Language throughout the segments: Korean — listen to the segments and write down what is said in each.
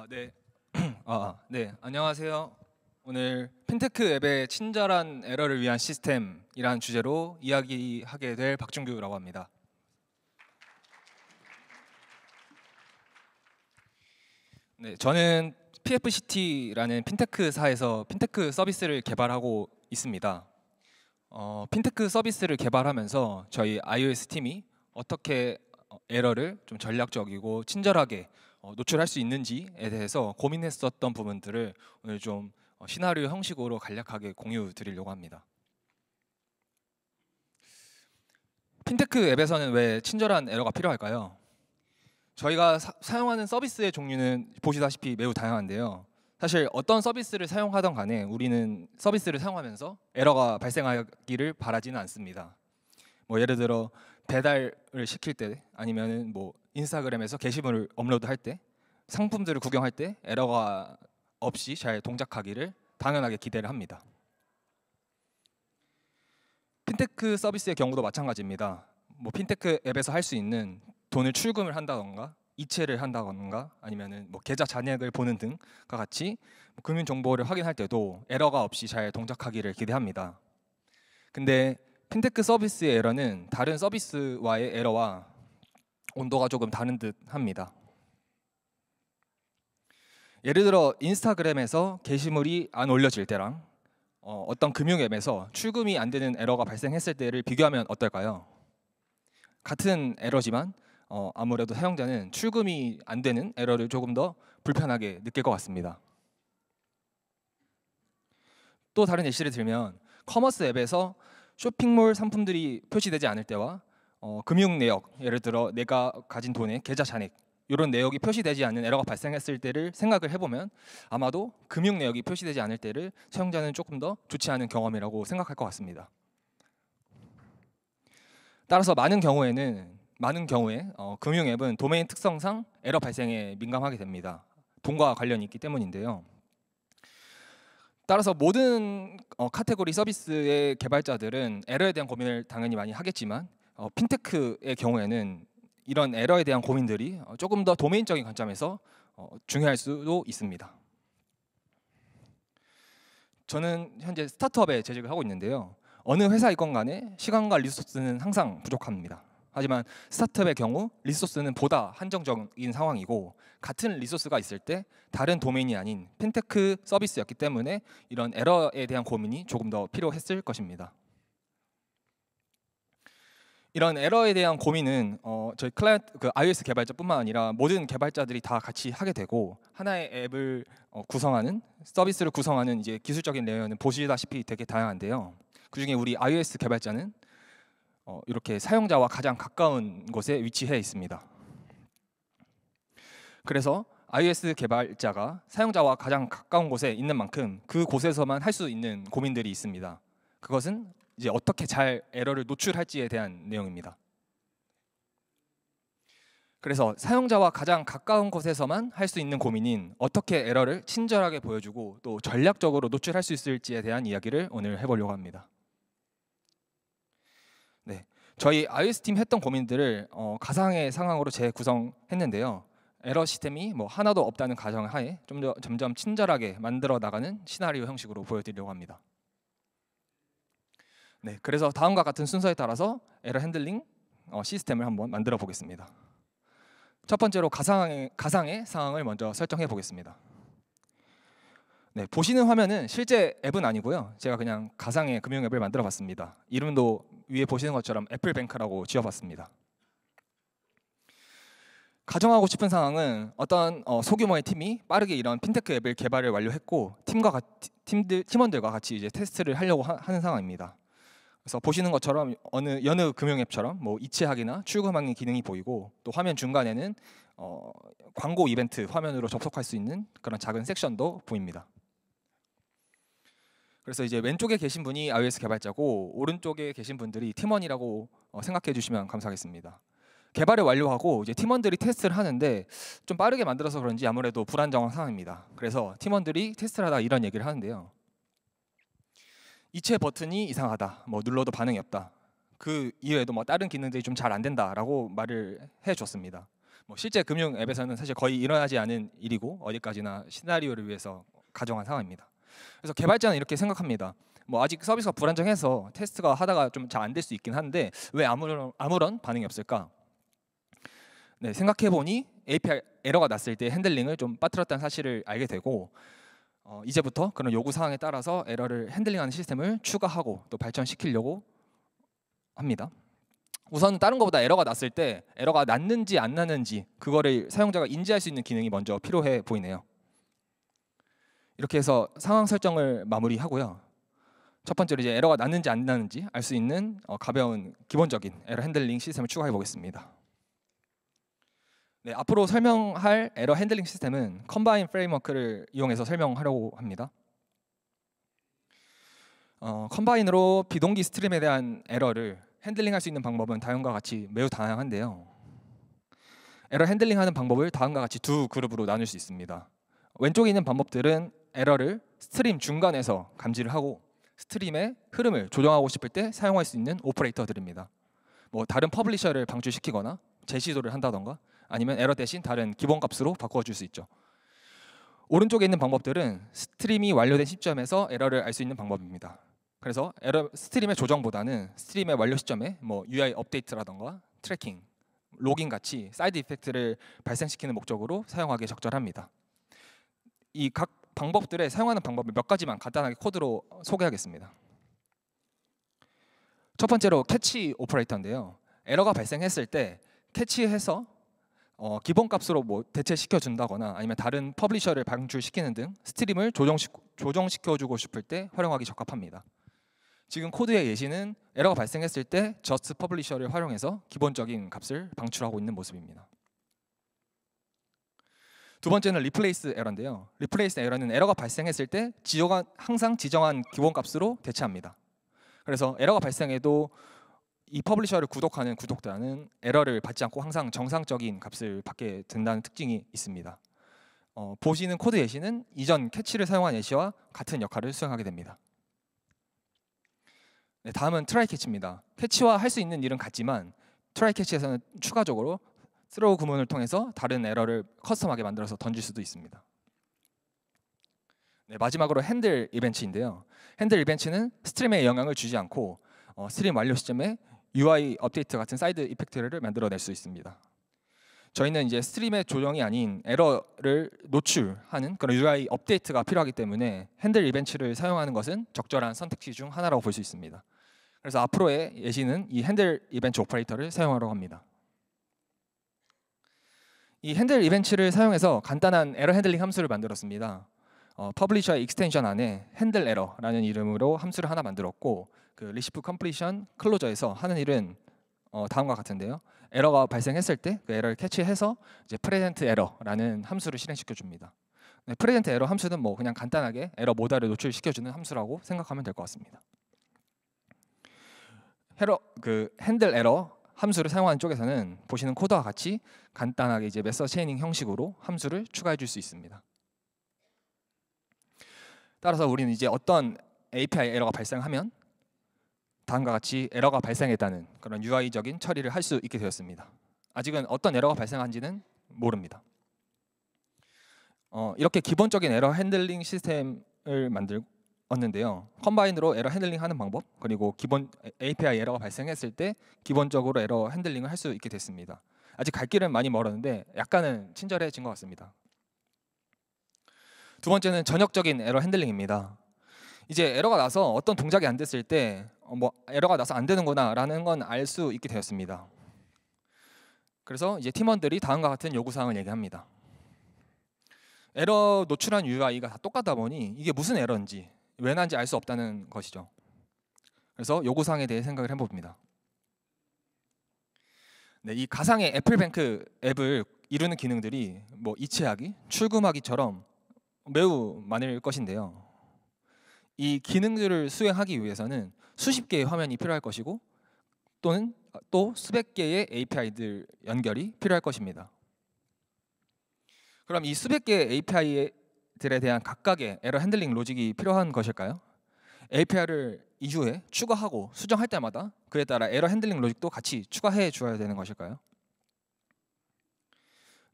네. 네. 안녕하세요. 오늘 핀테크 앱의 친절한 에러를 위한 시스템이라는 주제로 이야기하게 될 박준규라고 합니다. 네, 저는 PFCT라는 핀테크사에서 핀테크 서비스를 개발하고 있습니다. 핀테크 서비스를 개발하면서 저희 iOS 팀이 어떻게 에러를 좀 전략적이고 친절하게 노출할 수 있는지에 대해서 고민했었던 부분들을 오늘 좀 시나리오 형식으로 간략하게 공유 드리려고 합니다. 핀테크 앱에서는 왜 친절한 에러가 필요할까요? 저희가 사용하는 서비스의 종류는 보시다시피 매우 다양한데요. 사실 어떤 서비스를 사용하던 간에 우리는 서비스를 사용하면서 에러가 발생하기를 바라지는 않습니다. 예를 들어 배달을 시킬 때 아니면은 인스타그램에서 게시물을 업로드할 때 상품들을 구경할 때 에러가 없이 잘 동작하기를 당연하게 기대를 합니다. 핀테크 서비스의 경우도 마찬가지입니다. 핀테크 앱에서 할 수 있는 돈을 출금을 한다던가 이체를 한다던가 아니면은 계좌 잔액을 보는 등과 같이 금융 정보를 확인할 때도 에러가 없이 잘 동작하기를 기대합니다. 근데 핀테크 서비스의 에러는 다른 서비스와의 에러와 온도가 조금 다른 듯 합니다. 예를 들어 인스타그램에서 게시물이 안 올려질 때랑 어떤 금융 앱에서 출금이 안 되는 에러가 발생했을 때를 비교하면 어떨까요? 같은 에러지만 아무래도 사용자는 출금이 안 되는 에러를 조금 더 불편하게 느낄 것 같습니다. 또 다른 예시를 들면 커머스 앱에서 쇼핑몰 상품들이 표시되지 않을 때와 금융 내역, 예를 들어 내가 가진 돈의 계좌 잔액 이런 내역이 표시되지 않는 에러가 발생했을 때를 생각을 해보면 아마도 금융 내역이 표시되지 않을 때를 사용자는 조금 더 좋지 않은 경험이라고 생각할 것 같습니다. 따라서 많은 경우에 금융 앱은 도메인 특성상 에러 발생에 민감하게 됩니다. 돈과 관련이 있기 때문인데요. 따라서 모든 카테고리 서비스의 개발자들은 에러에 대한 고민을 당연히 많이 하겠지만 핀테크의 경우에는 이런 에러에 대한 고민들이 조금 더 도메인적인 관점에서 중요할 수도 있습니다. 저는 현재 스타트업에 재직을 하고 있는데요. 어느 회사이건 간에 시간과 리소스는 항상 부족합니다. 하지만 스타트업의 경우 리소스는 보다 한정적인 상황이고 같은 리소스가 있을 때 다른 도메인이 아닌 핀테크 서비스였기 때문에 이런 에러에 대한 고민이 조금 더 필요했을 것입니다. 이런 에러에 대한 고민은 저희 iOS 개발자뿐만 아니라 모든 개발자들이 다 같이 하게 되고 하나의 앱을 구성하는 서비스를 구성하는 이제 기술적인 레이어는 보시다시피 되게 다양한데요. 그중에 우리 iOS 개발자는 이렇게 사용자와 가장 가까운 곳에 위치해 있습니다. 그래서 iOS 개발자가 사용자와 가장 가까운 곳에 있는 만큼 그 곳에서만 할 수 있는 고민들이 있습니다. 그것은 이제 어떻게 잘 에러를 노출할지에 대한 내용입니다. 그래서 사용자와 가장 가까운 곳에서만 할 수 있는 고민인 어떻게 에러를 친절하게 보여주고 또 전략적으로 노출할 수 있을지에 대한 이야기를 오늘 해보려고 합니다. 네, 저희 iOS 팀 했던 고민들을 가상의 상황으로 재구성했는데요. 에러 시스템이 하나도 없다는 가정하에 점점 친절하게 만들어 나가는 시나리오 형식으로 보여드리려고 합니다. 네, 그래서 다음과 같은 순서에 따라서 에러 핸들링 시스템을 한번 만들어 보겠습니다. 첫 번째로 가상의 상황을 먼저 설정해 보겠습니다. 네, 보시는 화면은 실제 앱은 아니고요. 제가 그냥 가상의 금융 앱을 만들어 봤습니다. 이름도 위에 보시는 것처럼 애플뱅크라고 지어봤습니다. 가정하고 싶은 상황은 어떤 소규모의 팀이 빠르게 이런 핀테크 앱을 개발을 완료했고 팀원들과 같이 이제 테스트를 하려고 하는 상황입니다. 그래서 보시는 것처럼 여느 금융 앱처럼 이체하기나 출금하기 기능이 보이고 또 화면 중간에는 광고 이벤트 화면으로 접속할 수 있는 그런 작은 섹션도 보입니다. 그래서 이제 왼쪽에 계신 분이 iOS 개발자고 오른쪽에 계신 분들이 팀원이라고 생각해 주시면 감사하겠습니다. 개발을 완료하고 이제 팀원들이 테스트를 하는데 좀 빠르게 만들어서 그런지 아무래도 불안정한 상황입니다. 그래서 팀원들이 테스트를 하다 이런 얘기를 하는데요. 이체 버튼이 이상하다. 눌러도 반응이 없다. 그 이외에도 다른 기능들이 좀 잘 안 된다라고 말을 해줬습니다. 뭐 실제 금융 앱에서는 사실 거의 일어나지 않은 일이고 어디까지나 시나리오를 위해서 가정한 상황입니다. 그래서 개발자는 이렇게 생각합니다. 뭐 아직 서비스가 불안정해서 테스트가 하다가 좀 잘 안 될 수 있긴 한데 왜 아무런 반응이 없을까? 네, 생각해 보니 API 에러가 났을 때 핸들링을 좀 빠뜨렸다는 사실을 알게 되고 이제부터 그런 요구 사항에 따라서 에러를 핸들링하는 시스템을 추가하고 또 발전시키려고 합니다. 우선 다른 것보다 에러가 났을 때 에러가 났는지 안 났는지 그거를 사용자가 인지할 수 있는 기능이 먼저 필요해 보이네요. 이렇게 해서 상황 설정을 마무리하고요. 첫 번째로 이제 에러가 났는지 안 났는지 알 수 있는 가벼운 기본적인 에러 핸들링 시스템을 추가해 보겠습니다. 네, 앞으로 설명할 에러 핸들링 시스템은 컴바인 프레임워크를 이용해서 설명하려고 합니다. 컴바인으로 비동기 스트림에 대한 에러를 핸들링할 수 있는 방법은 다음과 같이 매우 다양한데요. 에러 핸들링하는 방법을 다음과 같이 두 그룹으로 나눌 수 있습니다. 왼쪽에 있는 방법들은 에러를 스트림 중간에서 감지를 하고 스트림의 흐름을 조정하고 싶을 때 사용할 수 있는 오퍼레이터들입니다. 뭐 다른 퍼블리셔를 방출시키거나 재시도를 한다던가 아니면 에러 대신 다른 기본 값으로 바꿔줄 수 있죠. 오른쪽에 있는 방법들은 스트림이 완료된 시점에서 에러를 알 수 있는 방법입니다. 그래서 에러 스트림의 조정보다는 스트림의 완료 시점에 뭐 UI 업데이트라던가 트래킹, 로깅 같이 사이드 이펙트를 발생시키는 목적으로 사용하기에 적절합니다. 이 각 방법들의 사용하는 방법을 몇 가지만 간단하게 코드로 소개하겠습니다. 첫 번째로 캐치 오퍼레이터인데요. 에러가 발생했을 때 캐치해서 기본 값으로 뭐 대체시켜 준다거나 아니면 다른 퍼블리셔를 방출시키는 등 스트림을 조정시켜 주고 싶을 때 활용하기 적합합니다. 지금 코드의 예시는 에러가 발생했을 때 just publisher를 활용해서 기본적인 값을 방출하고 있는 모습입니다. 두 번째는 replace 에러인데요. replace 에러는 에러가 발생했을 때 항상 지정한 기본 값으로 대체합니다. 그래서 에러가 발생해도 이 퍼블리셔를 구독하는 구독자는 에러를 받지 않고 항상 정상적인 값을 받게 된다는 특징이 있습니다. 보시는 코드 예시는 이전 캐치를 사용한 예시와 같은 역할을 수행하게 됩니다. 네, 다음은 트라이 캐치입니다. 캐치와 할 수 있는 일은 같지만 트라이 캐치에서는 추가적으로 throw 구문을 통해서 다른 에러를 커스텀하게 만들어서 던질 수도 있습니다. 네, 마지막으로 핸들 이벤트인데요. 핸들 이벤트는 스트림에 영향을 주지 않고 스트림 완료 시점에 UI 업데이트 같은 사이드 이펙트를 만들어낼 수 있습니다. 저희는 이제 스트림의 조정이 아닌 에러를 노출하는 그런 UI 업데이트가 필요하기 때문에 핸들 이벤트를 사용하는 것은 적절한 선택지 중 하나라고 볼 수 있습니다. 그래서 앞으로의 예시는 이 핸들 이벤트 오퍼레이터를 사용하려고 합니다. 이 핸들 이벤트를 사용해서 간단한 에러 핸들링 함수를 만들었습니다. 퍼블리셔의 익스텐션 안에 핸들 에러라는 이름으로 함수를 하나 만들었고 그 리시프 컴플리션 클로저에서 하는 일은 다음과 같은데요. 에러가 발생했을 때 그 에러를 캐치해서 이제 프레젠트 에러라는 함수를 실행시켜 줍니다. 네, 프레젠트 에러 함수는 뭐 그냥 간단하게 에러 모달을 노출시켜 주는 함수라고 생각하면 될 것 같습니다. 핸들 에러 함수를 사용하는 쪽에서는 보시는 코드와 같이 간단하게 이제 메서드 체이닝 형식으로 함수를 추가해 줄 수 있습니다. 따라서 우리는 이제 어떤 API 에러가 발생하면 다음과 같이 에러가 발생했다는 그런 UI적인 처리를 할 수 있게 되었습니다. 아직은 어떤 에러가 발생한지는 모릅니다. 이렇게 기본적인 에러 핸들링 시스템을 만들었는데요. 컴바인으로 에러 핸들링하는 방법 그리고 기본 API 에러가 발생했을 때 기본적으로 에러 핸들링을 할 수 있게 됐습니다. 아직 갈 길은 많이 멀었는데 약간은 친절해진 것 같습니다. 두 번째는 전역적인 에러 핸들링입니다. 이제 에러가 나서 어떤 동작이 안 됐을 때 뭐 에러가 나서 안 되는구나라는 건 알 수 있게 되었습니다. 그래서 이제 팀원들이 다음과 같은 요구사항을 얘기합니다. 에러 노출한 UI가 다 똑같다 보니 이게 무슨 에러인지 왜 난지 알 수 없다는 것이죠. 그래서 요구사항에 대해 생각을 해봅니다. 네, 이 가상의 애플뱅크 앱을 이루는 기능들이 뭐 이체하기, 출금하기처럼 매우 많을 것인데요. 이 기능들을 수행하기 위해서는 수십 개의 화면이 필요할 것이고 또는 또 수백 개의 API들 연결이 필요할 것입니다. 그럼 이 수백 개의 API들에 대한 각각의 에러 핸들링 로직이 필요한 것일까요? API를 이후에 추가하고 수정할 때마다 그에 따라 에러 핸들링 로직도 같이 추가해 주어야 되는 것일까요?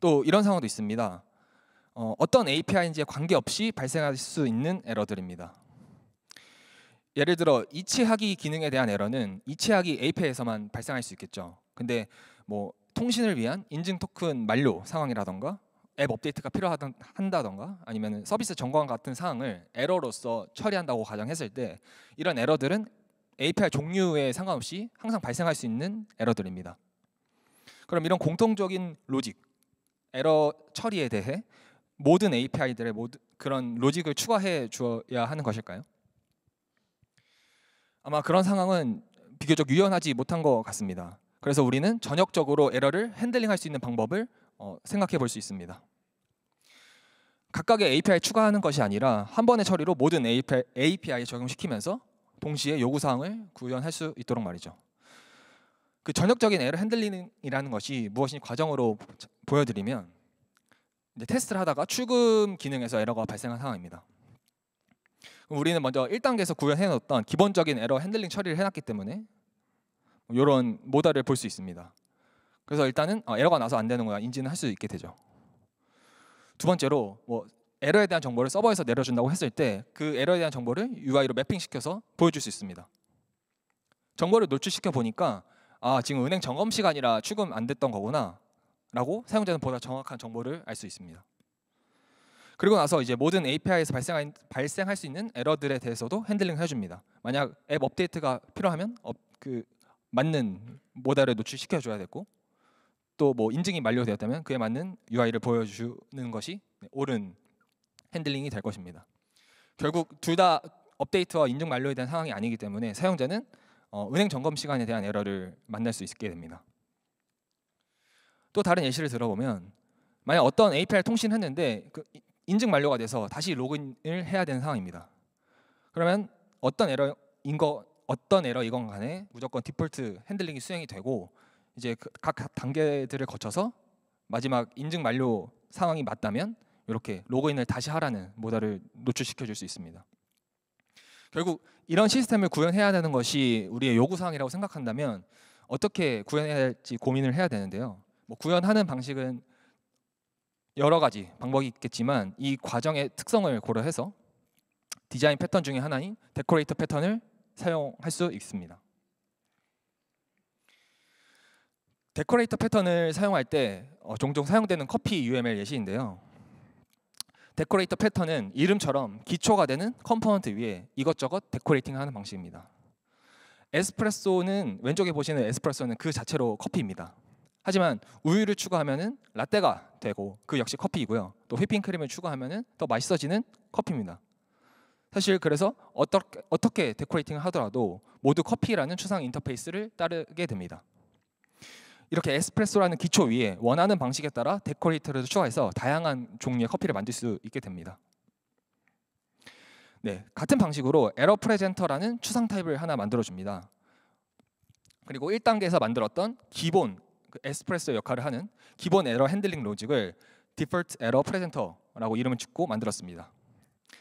또 이런 상황도 있습니다. 어떤 API인지에 관계없이 발생할 수 있는 에러들입니다. 예를 들어 이체하기 기능에 대한 에러는 이체하기 API에서만 발생할 수 있겠죠. 근데 뭐 통신을 위한 인증 토큰 만료 상황이라던가 앱 업데이트가 필요한다던가 아니면 서비스 점검 같은 사항을 에러로서 처리한다고 가정했을 때 이런 에러들은 API 종류에 상관없이 항상 발생할 수 있는 에러들입니다. 그럼 이런 공통적인 로직, 에러 처리에 대해 모든 API들의 그런 로직을 추가해 주어야 하는 것일까요? 아마 그런 상황은 비교적 유연하지 못한 것 같습니다. 그래서 우리는 전역적으로 에러를 핸들링할 수 있는 방법을 생각해 볼 수 있습니다. 각각의 API 추가하는 것이 아니라 한 번의 처리로 모든 API에 적용시키면서 동시에 요구사항을 구현할 수 있도록 말이죠. 그 전역적인 에러 핸들링이라는 것이 무엇인지 과정으로 보여드리면 이제 테스트를 하다가 출금 기능에서 에러가 발생한 상황입니다. 우리는 먼저 1단계에서 구현해 놓았던 기본적인 에러 핸들링 처리를 해놨기 때문에 이런 모델을 볼 수 있습니다. 그래서 일단은 에러가 나서 안 되는 거야 인지는 할 수 있게 되죠. 두 번째로 뭐 에러에 대한 정보를 서버에서 내려준다고 했을 때 그 에러에 대한 정보를 UI로 매핑시켜서 보여줄 수 있습니다. 정보를 노출시켜 보니까 지금 은행 점검 시간이라 출금 안 됐던 거구나 라고 사용자는 보다 정확한 정보를 알 수 있습니다. 그리고 나서 이제 모든 API에서 발생할 수 있는 에러들에 대해서도 핸들링 해줍니다. 만약 앱 업데이트가 필요하면 그 맞는 모델을 노출시켜줘야 되고 또 뭐 인증이 만료되었다면 그에 맞는 UI를 보여주는 것이 옳은 핸들링이 될 것입니다. 결국 둘 다 업데이트와 인증 만료에 대한 상황이 아니기 때문에 사용자는 은행 점검 시간에 대한 에러를 만날 수 있게 됩니다. 또 다른 예시를 들어보면 만약 어떤 API를 통신했는데 그 인증 만료가 돼서 다시 로그인을 해야 되는 상황입니다. 그러면 어떤 에러이건 간에 무조건 디폴트 핸들링이 수행이 되고 이제 각 단계들을 거쳐서 마지막 인증 만료 상황이 맞다면 이렇게 로그인을 다시 하라는 모델을 노출시켜 줄 수 있습니다. 결국 이런 시스템을 구현해야 되는 것이 우리의 요구사항이라고 생각한다면 어떻게 구현해야 할지 고민을 해야 되는데요. 뭐 구현하는 방식은 여러 가지 방법이 있겠지만 이 과정의 특성을 고려해서 디자인 패턴 중에 하나인 데코레이터 패턴을 사용할 수 있습니다. 데코레이터 패턴을 사용할 때 종종 사용되는 커피 UML 예시인데요. 데코레이터 패턴은 이름처럼 기초가 되는 컴포넌트 위에 이것저것 데코레이팅하는 방식입니다. 에스프레소는 왼쪽에 보시는 에스프레소는 그 자체로 커피입니다. 하지만 우유를 추가하면은 라떼가 되고 그 역시 커피이고요. 또 휘핑크림을 추가하면은 더 맛있어지는 커피입니다. 사실 그래서 어떻게 데코레이팅을 하더라도 모두 커피라는 추상 인터페이스를 따르게 됩니다. 이렇게 에스프레소라는 기초 위에 원하는 방식에 따라 데코레이터를 추가해서 다양한 종류의 커피를 만들 수 있게 됩니다. 네, 같은 방식으로 에러 프레젠터라는 추상 타입을 하나 만들어줍니다. 그리고 1단계에서 만들었던 기본 에스프레소 역할을 하는 기본 에러 핸들링 로직을 디폴트 에러 프레젠터라고 이름을 짓고 만들었습니다.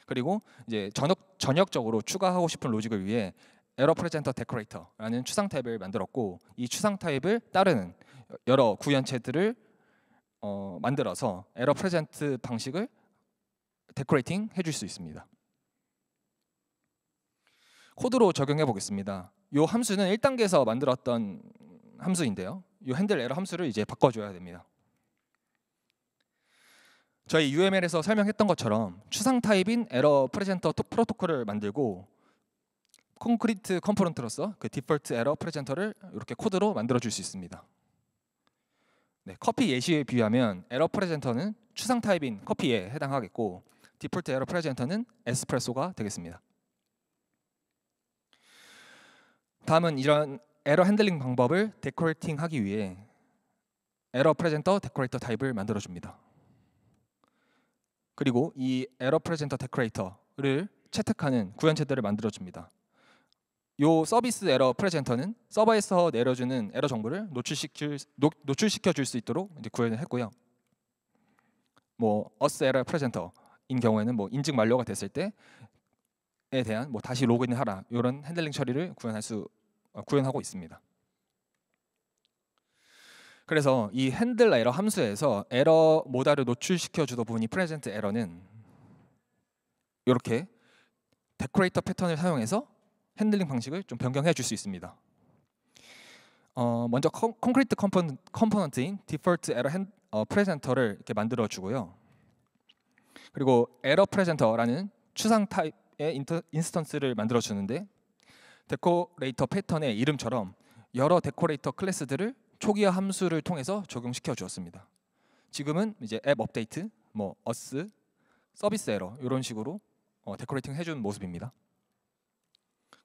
그리고 이제 전역적으로 추가하고 싶은 로직을 위해 에러 프레젠터 데코레이터라는 추상 타입을 만들었고 이 추상 타입을 따르는 여러 구현체들을 만들어서 에러 프레젠트 방식을 데코레이팅 해줄 수 있습니다. 코드로 적용해 보겠습니다. 이 함수는 1단계에서 만들었던 함수인데요. 이 핸들 에러 함수를 이제 바꿔줘야 됩니다. 저희 UML에서 설명했던 것처럼 추상 타입인 에러 프레젠터 프로토콜을 만들고 콘크리트 컴포넌트로서 그 디폴트 에러 프레젠터를 이렇게 코드로 만들어 줄 수 있습니다. 네, 커피 예시에 비하면 에러 프레젠터는 추상 타입인 커피에 해당하겠고 디폴트 에러 프레젠터는 에스프레소가 되겠습니다. 다음은 이런 에러 핸들링 방법을 데코레이팅 하기 위해 에러 프레젠터 데코레이터 타입을 만들어 줍니다. 그리고 이 에러 프레젠터 데코레이터를 채택하는 구현체들을 만들어 줍니다. 이 서비스 에러 프레젠터는 서버에서 내려주는 에러 정보를 노출시켜 줄 수 있도록 이제 구현을 했고요. 뭐 어스 에러 프레젠터인 경우에는 뭐 인증 만료가 됐을 때에 대한 뭐 다시 로그인을 하라 이런 핸들링 처리를 구현하고 있습니다. 그래서 이 핸들 에러 함수에서 에러 모달을 노출시켜 주던 부분이 프레젠트 에러는 이렇게 데코레이터 패턴을 사용해서 핸들링 방식을 좀 변경해 줄 수 있습니다. 먼저 콘크리트 컴포넌트인 디폴트 에러 프레젠터를 이렇게 만들어 주고요. 그리고 에러 프레젠터라는 추상 타입의 인스턴스를 만들어 주는데 데코레이터 패턴의 이름처럼 여러 데코레이터 클래스들을 초기화 함수를 통해서 적용시켜 주었습니다. 지금은 이제 앱 업데이트, 뭐 어스, 서비스 에러 이런 식으로 데코레이팅 해준 모습입니다.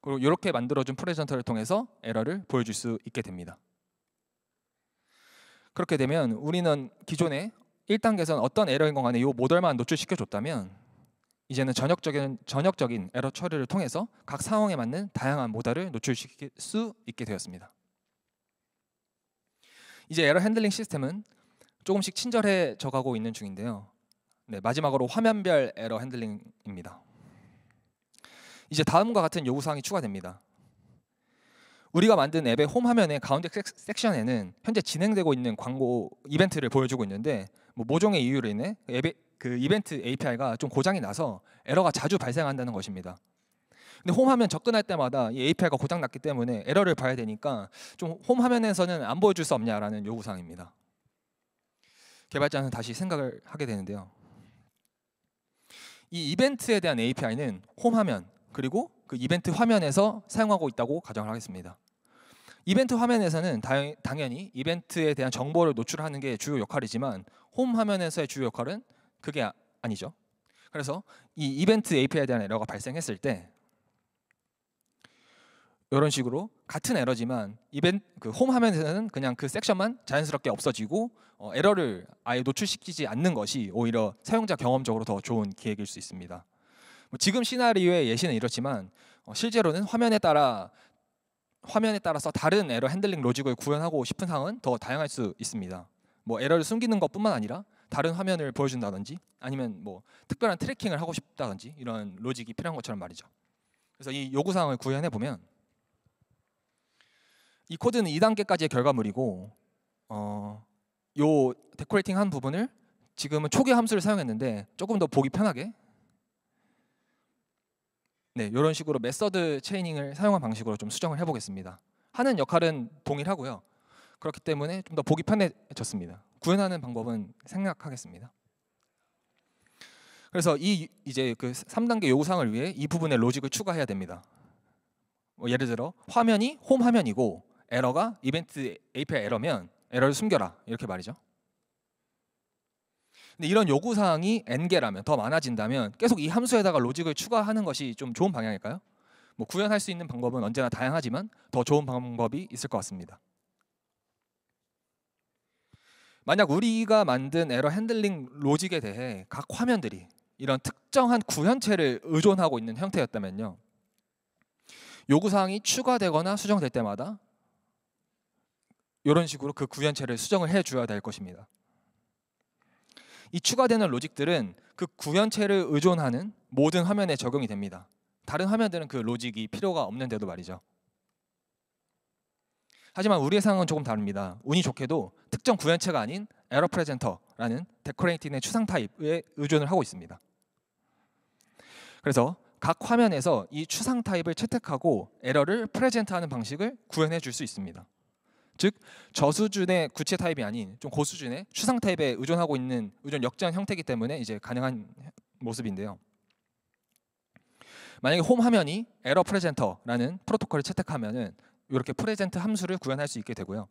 그리고 이렇게 만들어준 프레젠터를 통해서 에러를 보여줄 수 있게 됩니다. 그렇게 되면 우리는 기존에 1단계에서는 어떤 에러인 것 간에 이 모델만 노출시켜줬다면 이제는 전역적인 에러 처리를 통해서 각 상황에 맞는 다양한 모델을 노출시킬 수 있게 되었습니다. 이제 에러 핸들링 시스템은 조금씩 친절해져 가고 있는 중인데요. 네, 마지막으로 화면별 에러 핸들링입니다. 이제 다음과 같은 요구사항이 추가됩니다. 우리가 만든 앱의 홈 화면의 가운데 섹션에는 현재 진행되고 있는 광고 이벤트를 보여주고 있는데 모종의 이유로 인해 그 이벤트 API가 좀 고장이 나서 에러가 자주 발생한다는 것입니다. 근데 홈 화면 접근할 때마다 이 API가 고장 났기 때문에 에러를 봐야 되니까 좀 홈 화면에서는 안 보여줄 수 없냐라는 요구사항입니다. 개발자는 다시 생각을 하게 되는데요. 이 이벤트에 대한 API는 홈 화면 그리고 그 이벤트 화면에서 사용하고 있다고 가정을 하겠습니다. 이벤트 화면에서는 당연히 이벤트에 대한 정보를 노출하는 게 주요 역할이지만 홈 화면에서의 주요 역할은 그게 아니죠. 그래서 이 이벤트 API에 대한 에러가 발생했을 때 이런 식으로 같은 에러지만 그 홈 화면에서는 그냥 그 섹션만 자연스럽게 없어지고 에러를 아예 노출시키지 않는 것이 오히려 사용자 경험적으로 더 좋은 기획일 수 있습니다. 지금 시나리오의 예시는 이렇지만 실제로는 화면에 따라서 다른 에러 핸들링 로직을 구현하고 싶은 상황은 더 다양할 수 있습니다. 뭐 에러를 숨기는 것뿐만 아니라 다른 화면을 보여준다든지 아니면 뭐 특별한 트래킹을 하고 싶다든지 이런 로직이 필요한 것처럼 말이죠. 그래서 이 요구사항을 구현해 보면 이 코드는 2단계까지의 결과물이고 요 데코레이팅 한 부분을 지금은 초기 함수를 사용했는데 조금 더 보기 편하게 네, 이런 식으로 메서드 체이닝을 사용한 방식으로 좀 수정을 해보겠습니다. 하는 역할은 동일하고요. 그렇기 때문에 좀 더 보기 편해졌습니다. 구현하는 방법은 생략하겠습니다. 그래서 이제 그 3단계 요구사항을 위해 이 부분에 로직을 추가해야 됩니다. 예를 들어 화면이 홈 화면이고 에러가 이벤트 API 에러면 에러를 숨겨라 이렇게 말이죠. 근데 이런 요구사항이 n개라면 더 많아진다면 계속 이 함수에다가 로직을 추가하는 것이 좀 좋은 방향일까요? 뭐 구현할 수 있는 방법은 언제나 다양하지만 더 좋은 방법이 있을 것 같습니다. 만약 우리가 만든 에러 핸들링 로직에 대해 각 화면들이 이런 특정한 구현체를 의존하고 있는 형태였다면요. 요구사항이 추가되거나 수정될 때마다 이런 식으로 그 구현체를 수정을 해줘야 될 것입니다. 이 추가되는 로직들은 그 구현체를 의존하는 모든 화면에 적용이 됩니다. 다른 화면들은 그 로직이 필요가 없는데도 말이죠. 하지만 우리의 상황은 조금 다릅니다. 운이 좋게도 특정 구현체가 아닌 에러 프레젠터라는 데코레이팅의 추상 타입에 의존을 하고 있습니다. 그래서 각 화면에서 이 추상 타입을 채택하고 에러를 프레젠트하는 방식을 구현해 줄 수 있습니다. 즉 저수준의 구체 타입이 아닌 좀 고수준의 추상 타입에 의존하고 있는 의존 역전 형태이기 때문에 이제 가능한 모습인데요. 만약에 홈 화면이 에러 프레젠터라는 프로토콜을 채택하면은 이렇게 프레젠트 함수를 구현할 수 있게 되고요.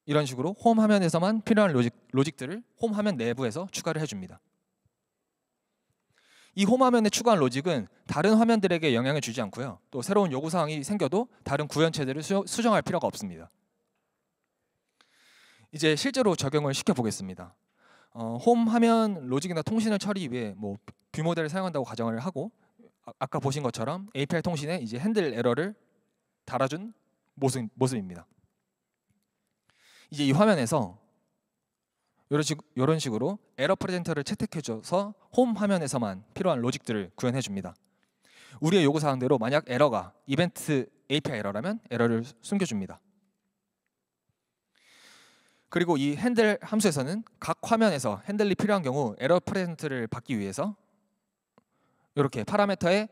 이런 식으로 홈 화면에서만 필요한 로직들을 홈 화면 내부에서 추가를 해줍니다. 이 홈 화면에 추가한 로직은 다른 화면들에게 영향을 주지 않고요. 또 새로운 요구사항이 생겨도 다른 구현체들을 수정할 필요가 없습니다. 이제 실제로 적용을 시켜보겠습니다. 홈 화면 로직이나 통신을 처리 위해 뭐 뷰 모델을 사용한다고 가정을 하고 아까 보신 것처럼 API 통신에 이제 핸들 에러를 달아준 모습입니다. 이제 이 화면에서 이런 식으로 에러 프레젠터를 채택해줘서 홈 화면에서만 필요한 로직들을 구현해줍니다. 우리의 요구사항대로 만약 에러가 이벤트 API 에러라면 에러를 숨겨줍니다. 그리고 이 핸들 함수에서는 각 화면에서 핸들이 필요한 경우 에러 프레젠터를 받기 위해서 이렇게 파라미터에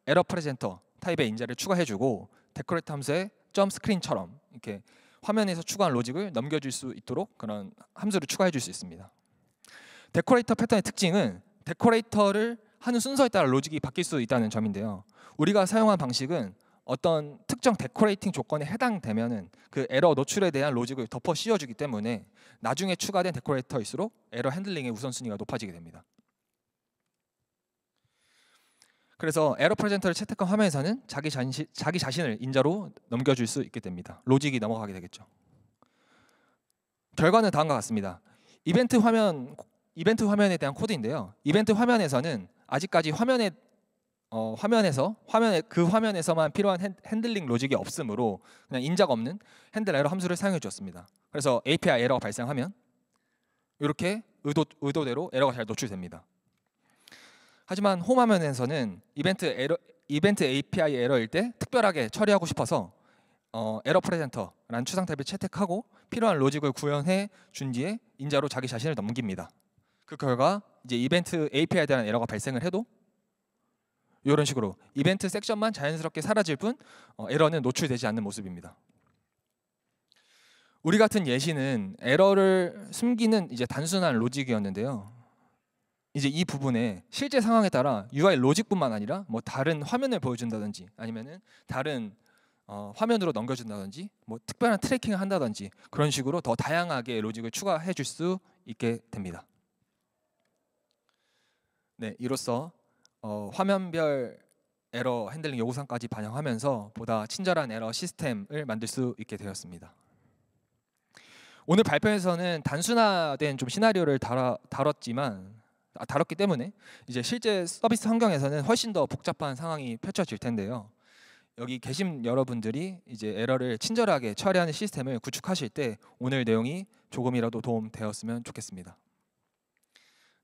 에러 프레젠터 타입의 인자를 추가해주고 데코레이터 함수에 점 스크린처럼 이렇게 화면에서 추가한 로직을 넘겨줄 수 있도록 그런 함수를 추가해줄 수 있습니다. 데코레이터 패턴의 특징은 데코레이터를 하는 순서에 따라 로직이 바뀔 수 있다는 점인데요. 우리가 사용한 방식은 어떤 특정 데코레이팅 조건에 해당되면은 그 에러 노출에 대한 로직을 덮어 씌워주기 때문에 나중에 추가된 데코레이터일수록 에러 핸들링의 우선순위가 높아지게 됩니다. 그래서 에러 프레젠터를 채택한 화면에서는 자기 자신을 인자로 넘겨줄 수 있게 됩니다. 로직이 넘어가게 되겠죠. 결과는 다음과 같습니다. 이벤트 화면에 대한 코드인데요. 이벤트 화면에서는 아직까지 화면에서만 필요한 핸들링 로직이 없으므로 그냥 인자가 없는 핸들 에러 함수를 사용해 주었습니다. 그래서 API 에러가 발생하면 이렇게 의도대로 에러가 잘 노출됩니다. 하지만 홈 화면에서는 이벤트 API 에러일 때 특별하게 처리하고 싶어서 에러 프레젠터라는 추상 탭을 채택하고 필요한 로직을 구현해 준 뒤에 인자로 자기 자신을 넘깁니다. 그 결과 이제 이벤트 API에 대한 에러가 발생을 해도 이런 식으로 이벤트 섹션만 자연스럽게 사라질 뿐 에러는 노출되지 않는 모습입니다. 우리 같은 예시는 에러를 숨기는 이제 단순한 로직이었는데요. 이제 이 부분에 실제 상황에 따라 UI 로직뿐만 아니라 뭐 다른 화면을 보여준다든지 아니면은 다른 화면으로 넘겨준다든지 뭐 특별한 트래킹을 한다든지 그런 식으로 더 다양하게 로직을 추가해 줄 수 있게 됩니다. 네, 이로써 화면별 에러 핸들링 요구사항까지 반영하면서 보다 친절한 에러 시스템을 만들 수 있게 되었습니다. 오늘 발표에서는 단순화된 좀 시나리오를 다뤘기 때문에 이제 실제 서비스 환경에서는 훨씬 더 복잡한 상황이 펼쳐질 텐데요. 여기 계신 여러분들이 이제 에러를 친절하게 처리하는 시스템을 구축하실 때 오늘 내용이 조금이라도 도움되었으면 좋겠습니다.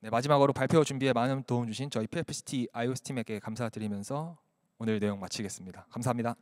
네, 마지막으로 발표 준비에 많은 도움 주신 저희 PFCT iOS 팀에게 감사드리면서 오늘 내용 마치겠습니다. 감사합니다.